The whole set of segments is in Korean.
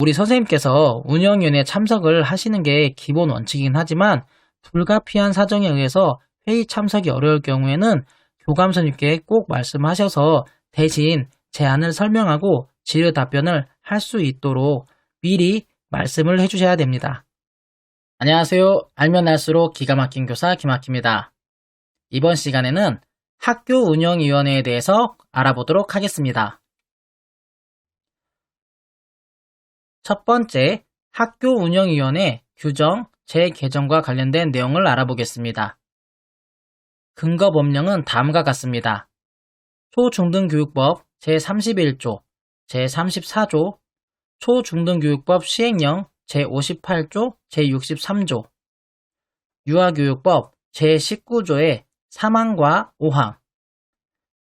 우리 선생님께서 운영위원회에 참석을 하시는 게 기본 원칙이긴 하지만 불가피한 사정에 의해서 회의 참석이 어려울 경우에는 교감선생님께 꼭 말씀하셔서 대신 제안을 설명하고 질의 답변을 할 수 있도록 미리 말씀을 해주셔야 됩니다. 안녕하세요. 알면 알수록 기가 막힌 교사 김학기입니다. 이번 시간에는 학교운영위원회에 대해서 알아보도록 하겠습니다. 첫 번째, 학교운영위원회 규정, 재개정과 관련된 내용을 알아보겠습니다. 근거법령은 다음과 같습니다. 초중등교육법 제31조, 제34조, 초중등교육법 시행령 제58조, 제63조, 유아교육법 제19조의 3항과 5항,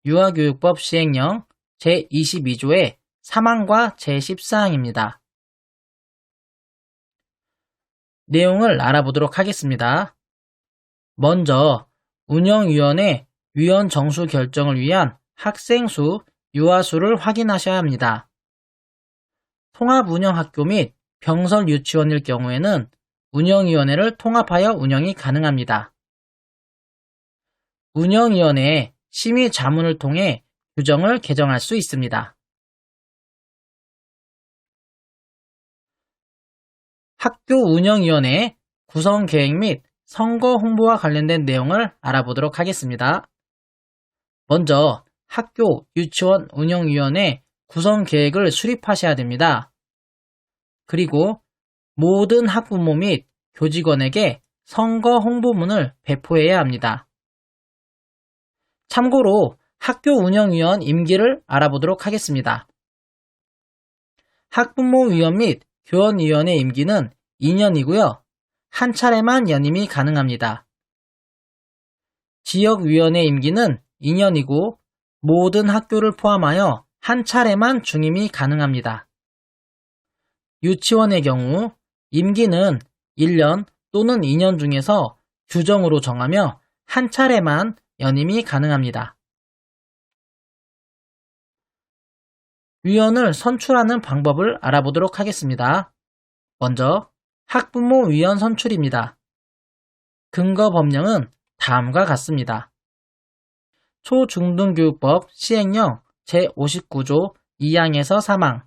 유아교육법 시행령 제22조의 3항과 제14항입니다. 내용을 알아보도록 하겠습니다. 먼저 운영위원회 위원 정수 결정을 위한 학생 수, 유아 수를 확인하셔야 합니다. 통합운영학교 및 병설 유치원일 경우에는 운영위원회를 통합하여 운영이 가능합니다. 운영위원회의 심의 자문을 통해 규정을 개정할 수 있습니다. 학교운영위원회 구성계획 및 선거 홍보와 관련된 내용을 알아보도록 하겠습니다. 먼저 학교 유치원 운영위원회 구성계획을 수립하셔야 됩니다. 그리고 모든 학부모 및 교직원에게 선거 홍보문을 배포해야 합니다. 참고로 학교운영위원 임기를 알아보도록 하겠습니다. 학부모위원 및 교원위원의 임기는 2년이고요. 한 차례만 연임이 가능합니다. 지역위원회 임기는 2년이고 모든 학교를 포함하여 한 차례만 중임이 가능합니다. 유치원의 경우 임기는 1년 또는 2년 중에서 규정으로 정하며 한 차례만 연임이 가능합니다. 위원을 선출하는 방법을 알아보도록 하겠습니다. 먼저 학부모 위원 선출입니다. 근거법령은 다음과 같습니다. 초중등교육법 시행령 제59조 2항에서 3항,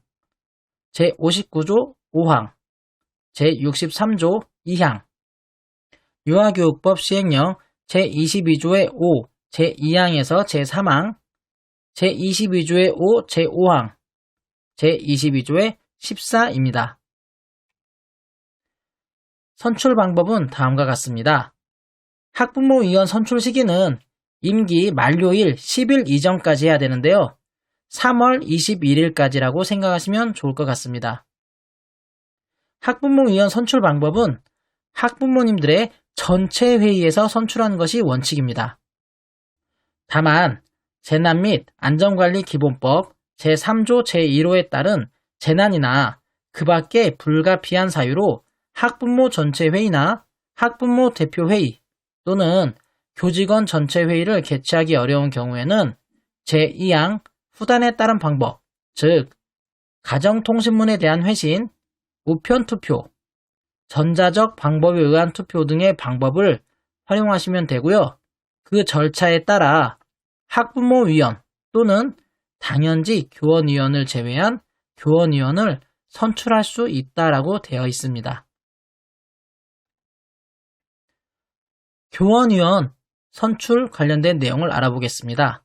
제59조 5항, 제63조 2항, 유아교육법 시행령 제22조의 5, 제2항에서 제3항, 제22조의 5, 제5항, 제22조의 14입니다. 선출 방법은 다음과 같습니다. 학부모위원 선출 시기는 임기 만료일 10일 이전까지 해야 되는데요. 3월 21일까지라고 생각하시면 좋을 것 같습니다. 학부모위원 선출 방법은 학부모님들의 전체 회의에서 선출하는 것이 원칙입니다. 다만 재난 및 안전관리기본법 제3조 제1호에 따른 재난이나 그 밖의 불가피한 사유로 학부모 전체 회의나 학부모 대표 회의 또는 교직원 전체 회의를 개최하기 어려운 경우에는 제2항 후단에 따른 방법, 즉 가정통신문에 대한 회신, 우편투표, 전자적 방법에 의한 투표 등의 방법을 활용하시면 되고요. 그 절차에 따라 학부모위원 또는 당연직 교원위원을 제외한 교원위원을 선출할 수 있다라고 되어 있습니다. 교원위원 선출 관련된 내용을 알아보겠습니다.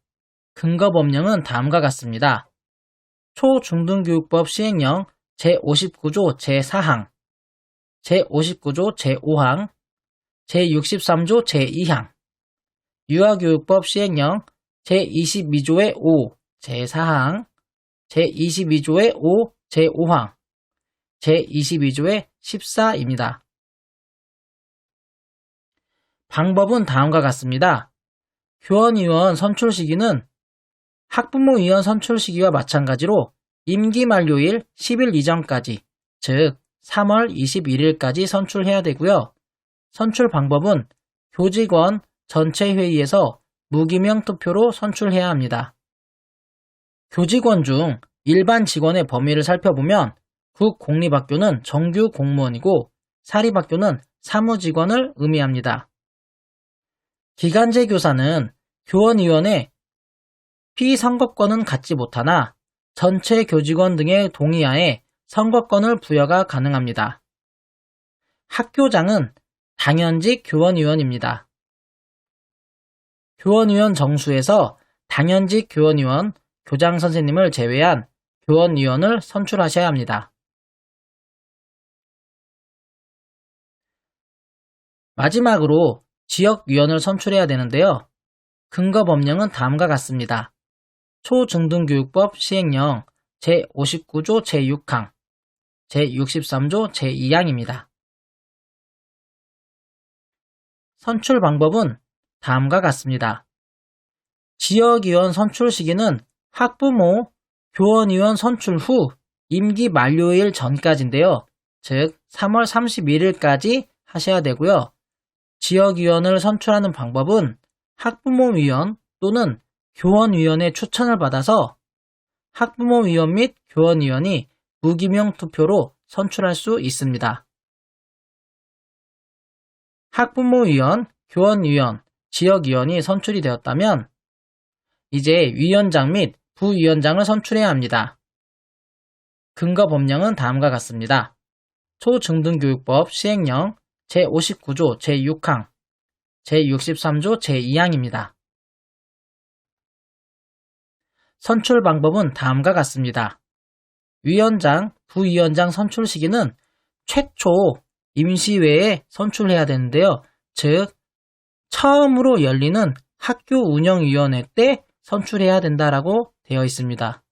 근거법령은 다음과 같습니다. 초중등교육법 시행령 제59조 제4항, 제59조 제5항, 제63조 제2항, 유아교육법 시행령 제22조의 5, 제4항, 제22조의 5, 제5항, 제22조의 14입니다. 방법은 다음과 같습니다. 교원위원 선출 시기는 학부모위원 선출 시기와 마찬가지로 임기 만료일 10일 이전까지, 즉 3월 21일까지 선출해야 되고요. 선출 방법은 교직원 전체 회의에서 무기명 투표로 선출해야 합니다. 교직원 중 일반 직원의 범위를 살펴보면 국공립학교는 정규 공무원이고 사립학교는 사무직원을 의미합니다. 기간제 교사는 교원위원회 피선거권은 갖지 못하나 전체 교직원 등의 동의하에 선거권을 부여가 가능합니다. 학교장은 당연직 교원위원입니다. 교원위원 정수에서 당연직 교원위원, 교장선생님을 제외한 교원위원을 선출하셔야 합니다. 마지막으로 지역위원을 선출해야 되는데요. 근거법령은 다음과 같습니다. 초중등교육법 시행령 제59조 제6항, 제63조 제2항입니다. 선출 방법은 다음과 같습니다. 지역위원 선출 시기는 학부모, 교원위원 선출 후 임기 만료일 전까지인데요. 즉 3월 31일까지 하셔야 되고요. 지역위원을 선출하는 방법은 학부모위원 또는 교원위원의 추천을 받아서 학부모위원 및 교원위원이 무기명 투표로 선출할 수 있습니다. 학부모위원, 교원위원, 지역위원이 선출이 되었다면 이제 위원장 및 부위원장을 선출해야 합니다. 근거법령은 다음과 같습니다. 초중등교육법 시행령 제59조 제6항, 제63조 제2항입니다. 선출 방법은 다음과 같습니다. 위원장, 부위원장 선출 시기는 최초 임시회에 선출해야 되는데요. 즉, 처음으로 열리는 학교 운영위원회 때 선출해야 된다라고 되어 있습니다.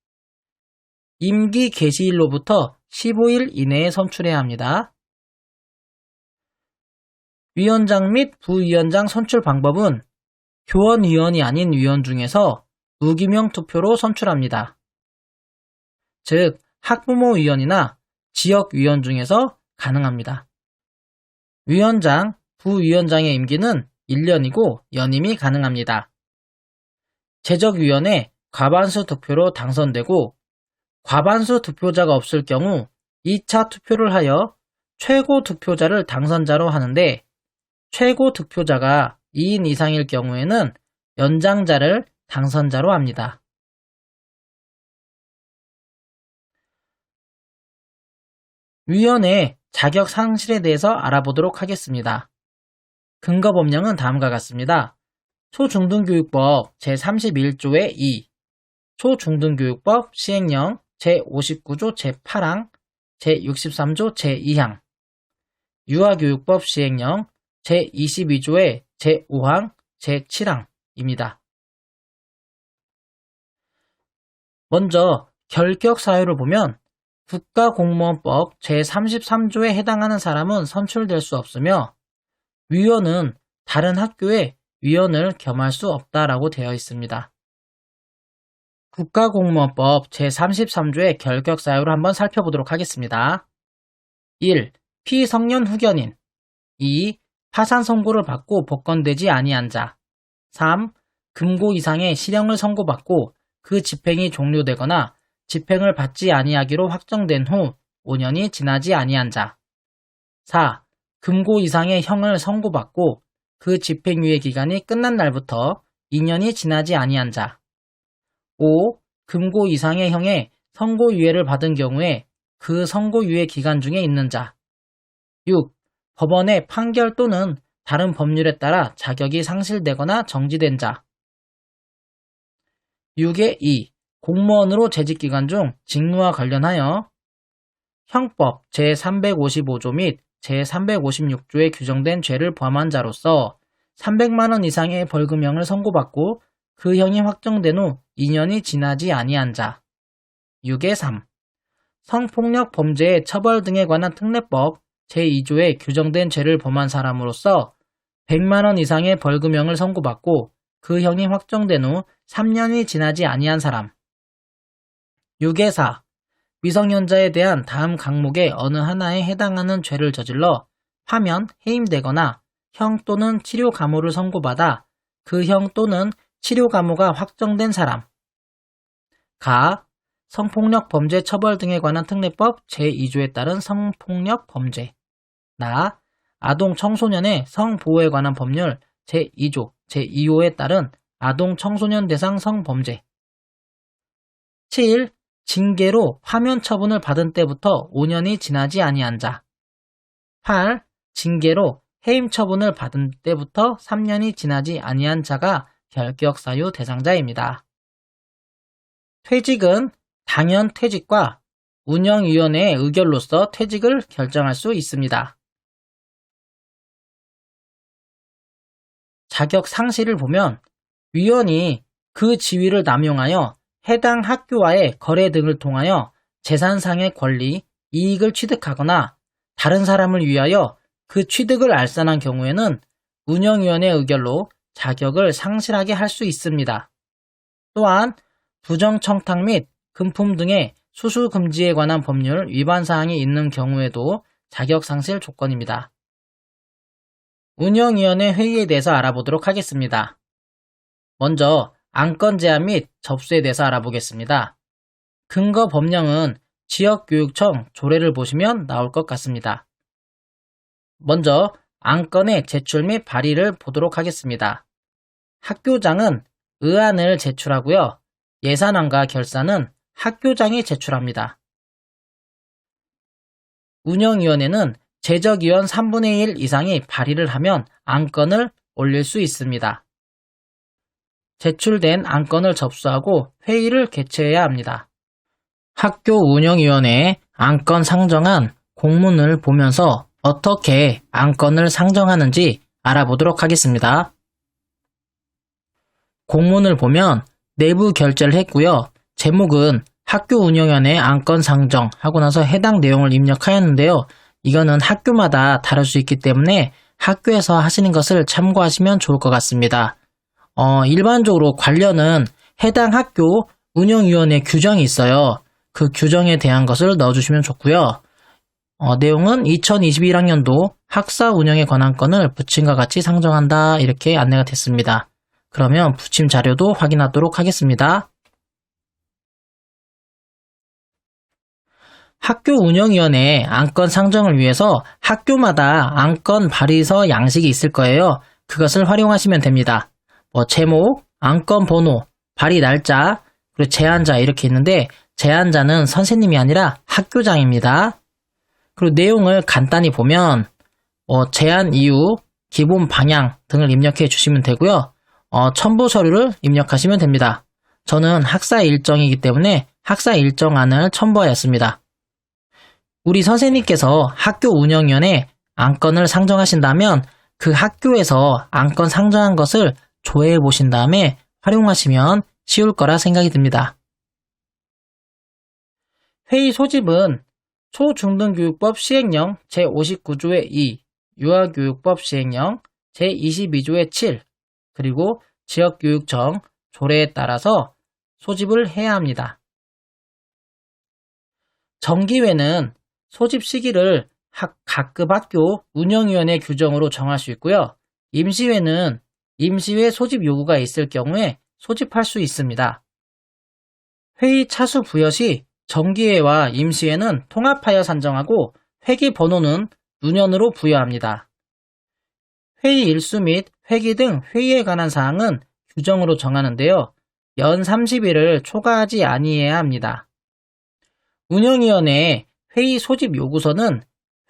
임기 개시일로부터 15일 이내에 선출해야 합니다. 위원장 및 부위원장 선출 방법은 교원위원이 아닌 위원 중에서 무기명 투표로 선출합니다. 즉, 학부모위원이나 지역위원 중에서 가능합니다. 위원장, 부위원장의 임기는 1년이고 연임이 가능합니다. 제적위원회 과반수 투표로 당선되고 과반수 득표자가 없을 경우 2차 투표를 하여 최고 득표자를 당선자로 하는데 최고 득표자가 2인 이상일 경우에는 연장자를 당선자로 합니다. 위원회 자격 상실에 대해서 알아보도록 하겠습니다. 근거법령은 다음과 같습니다. 초중등교육법 제31조의 2, 초중등교육법 시행령 제59조 제8항, 제63조 제2항, 유아교육법 시행령 제22조의 제5항, 제7항입니다. 먼저 결격 사유를 보면 국가공무원법 제33조에 해당하는 사람은 선출될 수 없으며 위원은 다른 학교에 위원을 겸할 수 없다라고 되어 있습니다. 국가공무원법 제33조의 결격 사유를 한번 살펴보도록 하겠습니다. 1. 피성년 후견인 2. 파산 선고를 받고 복권되지 아니한 자 3. 금고 이상의 실형을 선고받고 그 집행이 종료되거나 집행을 받지 아니하기로 확정된 후 5년이 지나지 아니한 자 4. 금고 이상의 형을 선고받고 그 집행유예 기간이 끝난 날부터 2년이 지나지 아니한 자 5. 금고 이상의 형의 선고유예를 받은 경우에 그 선고유예 기간 중에 있는 자 6. 법원의 판결 또는 다른 법률에 따라 자격이 상실되거나 정지된 자 6의 2. 공무원으로 재직기간 중 직무와 관련하여 형법 제355조 및 제356조에 규정된 죄를 범한 자로서 300만 원 이상의 벌금형을 선고받고 그 형이 확정된 후 2년이 지나지 아니한 자 6의 3. 성폭력 범죄의 처벌 등에 관한 특례법 제2조에 규정된 죄를 범한 사람으로서 100만 원 이상의 벌금형을 선고받고 그 형이 확정된 후 3년이 지나지 아니한 사람 6의 4. 미성년자에 대한 다음 강목의 어느 하나에 해당하는 죄를 저질러 파면, 해임되거나 형 또는 치료 감호를 선고받아 그 형 또는 치료 감호가 확정된 사람 가. 성폭력 범죄 처벌 등에 관한 특례법 제2조에 따른 성폭력 범죄. 나. 아동 청소년의 성보호에 관한 법률 제2조 제2호에 따른 아동 청소년 대상 성범죄. 7. 징계로 파면 처분을 받은 때부터 5년이 지나지 아니한 자. 8. 징계로 해임 처분을 받은 때부터 3년이 지나지 아니한 자가 결격 사유 대상자입니다. 퇴직은 당연 퇴직과 운영위원회의 의결로서 퇴직을 결정할 수 있습니다. 자격 상실을 보면 위원이 그 지위를 남용하여 해당 학교와의 거래 등을 통하여 재산상의 권리, 이익을 취득하거나 다른 사람을 위하여 그 취득을 알선한 경우에는 운영위원회의 의결로 자격을 상실하게 할 수 있습니다. 또한 부정청탁 및 금품 등의 수수 금지에 관한 법률 위반 사항이 있는 경우에도 자격 상실 조건입니다. 운영위원회 회의에 대해서 알아보도록 하겠습니다. 먼저 안건 제안 및 접수에 대해서 알아보겠습니다. 근거 법령은 지역교육청 조례를 보시면 나올 것 같습니다. 먼저 안건의 제출 및 발의를 보도록 하겠습니다. 학교장은 의안을 제출하고요. 예산안과 결산은 학교장이 제출합니다. 운영위원회는 제적위원 3분의 1 이상이 발의를 하면 안건을 올릴 수 있습니다. 제출된 안건을 접수하고 회의를 개최해야 합니다. 학교 운영위원회에 안건 상정안 공문을 보면서 어떻게 안건을 상정하는지 알아보도록 하겠습니다. 공문을 보면 내부 결제를 했고요. 제목은 학교 운영위원회 안건 상정 하고 나서 해당 내용을 입력하였는데요. 이거는 학교마다 다를 수 있기 때문에 학교에서 하시는 것을 참고하시면 좋을 것 같습니다. 일반적으로 관련은 해당 학교 운영위원회 규정이 있어요. 그 규정에 대한 것을 넣어주시면 좋고요. 내용은 2021학년도 학사 운영에 관한 건을 부침과 같이 상정한다 이렇게 안내가 됐습니다. 그러면 부침 자료도 확인하도록 하겠습니다. 학교 운영위원회 안건 상정을 위해서 학교마다 안건 발의서 양식이 있을 거예요. 그것을 활용하시면 됩니다. 제목, 안건 번호, 발의 날짜, 그리고 제안자 이렇게 있는데 제안자는 선생님이 아니라 학교장입니다. 그리고 내용을 간단히 보면 제안 이유, 기본 방향 등을 입력해 주시면 되고요. 첨부 서류를 입력하시면 됩니다. 저는 학사 일정이기 때문에 학사 일정안을 첨부하였습니다. 우리 선생님께서 학교 운영위원회 안건을 상정하신다면 그 학교에서 안건 상정한 것을 조회해 보신 다음에 활용하시면 쉬울 거라 생각이 듭니다. 회의 소집은 초중등교육법 시행령 제59조의 2, 유아교육법 시행령 제22조의 7, 그리고 지역교육청 조례에 따라서 소집을 해야 합니다. 정기회는 소집 시기를 각급 학교 운영위원회 규정으로 정할 수 있고요. 임시회는 임시회 소집 요구가 있을 경우에 소집할 수 있습니다. 회의 차수 부여 시 정기회와 임시회는 통합하여 산정하고 회기 번호는 문연으로 부여합니다. 회의 일수 및 회기 등 회의에 관한 사항은 규정으로 정하는데요. 연 30일을 초과하지 아니해야 합니다. 운영위원회에 회의 소집 요구서는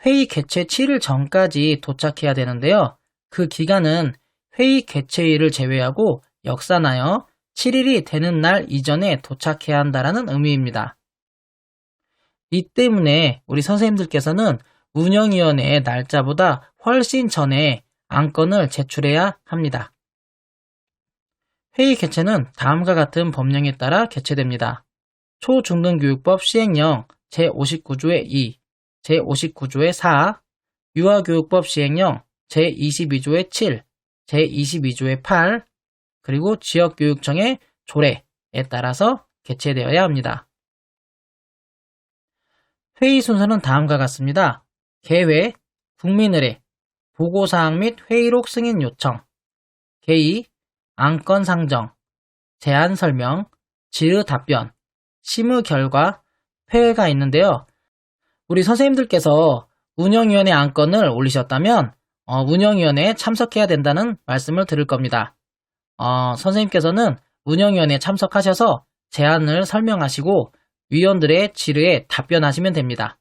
회의 개최 7일 전까지 도착해야 되는데요. 그 기간은 회의 개최일을 제외하고 역산하여 7일이 되는 날 이전에 도착해야 한다는 의미입니다. 이 때문에 우리 선생님들께서는 운영위원회의 날짜보다 훨씬 전에 안건을 제출해야 합니다. 회의 개최는 다음과 같은 법령에 따라 개최됩니다. 초중등교육법 시행령 제59조의 2, 제59조의 4, 유아교육법 시행령 제22조의 7, 제22조의 8, 그리고 지역교육청의 조례에 따라서 개최되어야 합니다. 회의 순서는 다음과 같습니다. 개회, 국민의례, 보고사항 및 회의록 승인 요청, 개의, 안건 상정, 제안 설명, 질의 답변, 심의 결과, 폐회가 있는데요. 우리 선생님들께서 운영위원회 안건을 올리셨다면 운영위원회에 참석해야 된다는 말씀을 드릴 겁니다. 선생님께서는 운영위원회에 참석하셔서 제안을 설명하시고 위원들의 질의에 답변하시면 됩니다.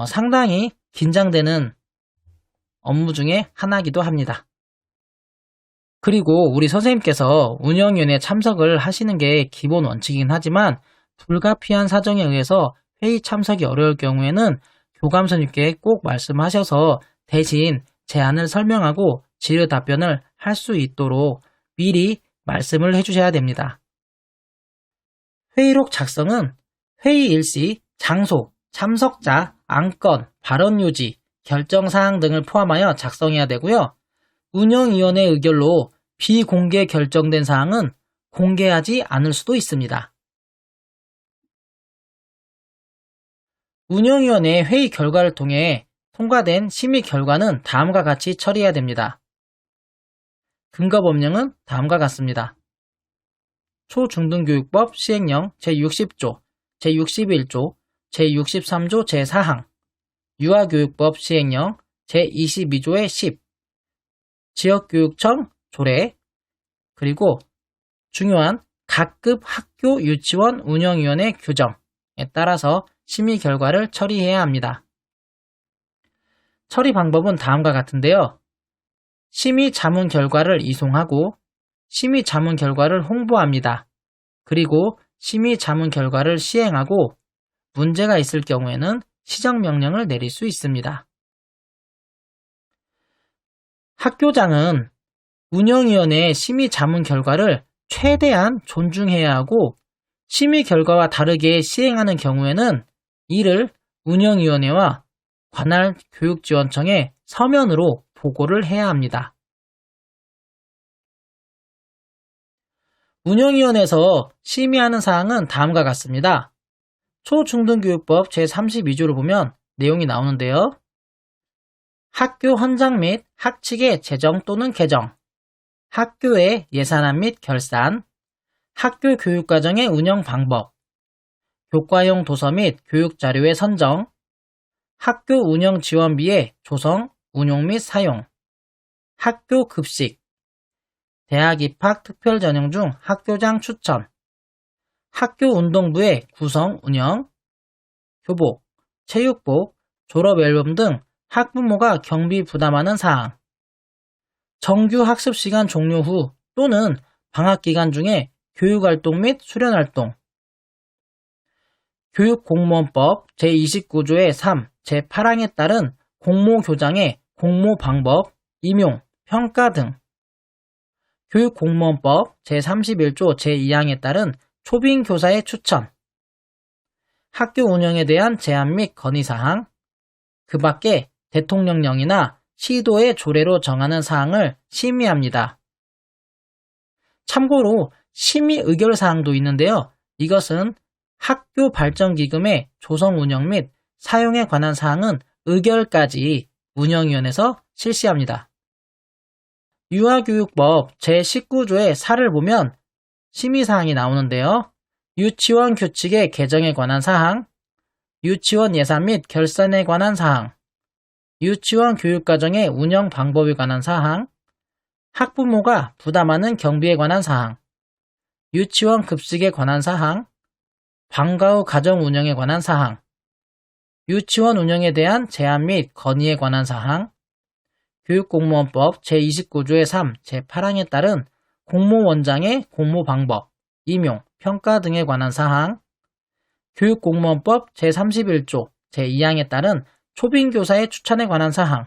상당히 긴장되는 업무 중에 하나이기도 합니다. 그리고 우리 선생님께서 운영위원회에 참석을 하시는 게 기본 원칙이긴 하지만 불가피한 사정에 의해서 회의 참석이 어려울 경우에는 교감선생님께 꼭 말씀하셔서 대신 제안을 설명하고 질의 답변을 할 수 있도록 미리 말씀을 해주셔야 됩니다. 회의록 작성은 회의 일시, 장소, 참석자, 안건, 발언 요지, 결정사항 등을 포함하여 작성해야 되고요. 운영위원회 의결로 비공개 결정된 사항은 공개하지 않을 수도 있습니다. 운영위원회 회의 결과를 통해 통과된 심의 결과는 다음과 같이 처리해야 됩니다. 근거법령은 다음과 같습니다. 초중등교육법 시행령 제60조, 제61조, 제63조 제4항, 유아교육법 시행령 제22조의 10, 지역교육청 조례, 그리고 중요한 각급 학교 유치원 운영위원회 규정에 따라서 심의 결과를 처리해야 합니다. 처리 방법은 다음과 같은데요. 심의 자문 결과를 이송하고 심의 자문 결과를 홍보합니다. 그리고 심의 자문 결과를 시행하고 문제가 있을 경우에는 시정명령을 내릴 수 있습니다. 학교장은 운영위원회의 심의 자문 결과를 최대한 존중해야 하고 심의 결과와 다르게 시행하는 경우에는 이를 운영위원회와 관할 교육지원청에 서면으로 보고를 해야 합니다. 운영위원회에서 심의하는 사항은 다음과 같습니다. 초중등교육법 제32조를 보면 내용이 나오는데요. 학교 헌장 및 학칙의 제정 또는 개정, 학교의 예산안 및 결산, 학교 교육과정의 운영 방법, 교과용 도서 및 교육자료의 선정, 학교 운영 지원비의 조성, 운용 및 사용, 학교 급식, 대학 입학 특별 전형 중 학교장 추천, 학교 운동부의 구성 운영, 교복, 체육복, 졸업 앨범 등 학부모가 경비 부담하는 사항, 정규 학습 시간 종료 후 또는 방학 기간 중에 교육활동 및 수련활동, 교육공무원법 제29조의 3, 제8항에 따른 공모교장의 공모 방법, 임용, 평가 등, 교육공무원법 제31조 제2항에 따른 초빙교사의 추천, 학교 운영에 대한 제안 및 건의사항, 그 밖에 대통령령이나 시도의 조례로 정하는 사항을 심의합니다. 참고로 심의 의결사항도 있는데요. 이것은 학교 발전기금의 조성 운영 및 사용에 관한 사항은 의결까지 운영위원회에서 실시합니다. 유아교육법 제19조의 4를 보면 심의사항이 나오는데요. 유치원 규칙의 개정에 관한 사항, 유치원 예산 및 결산에 관한 사항, 유치원 교육과정의 운영 방법에 관한 사항, 학부모가 부담하는 경비에 관한 사항, 유치원 급식에 관한 사항, 방과 후 가정 운영에 관한 사항, 유치원 운영에 대한 제안 및 건의에 관한 사항, 교육공무원법 제29조의 3, 제8항에 따른 공모원장의 공모 방법, 임용, 평가 등에 관한 사항, 교육공무원법 제31조 제2항에 따른 초빙교사의 추천에 관한 사항,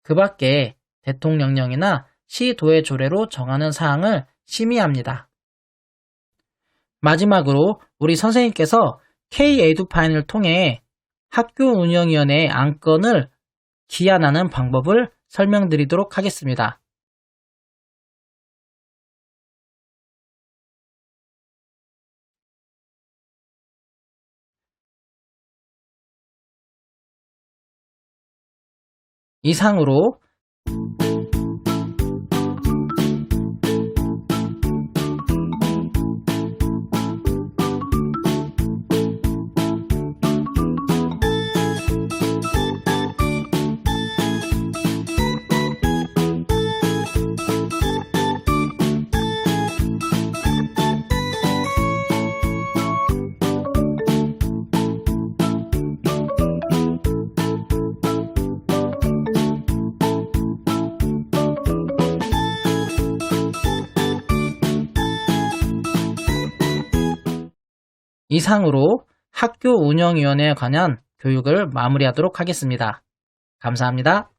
그 밖에 대통령령이나 시도의 조례로 정하는 사항을 심의합니다. 마지막으로 우리 선생님께서 K-에듀파인을 통해 학교 운영위원회의 안건을 기한하는 방법을 설명드리도록 하겠습니다. 이상으로 이상으로 학교 운영위원회에 관한 교육을 마무리하도록 하겠습니다. 감사합니다.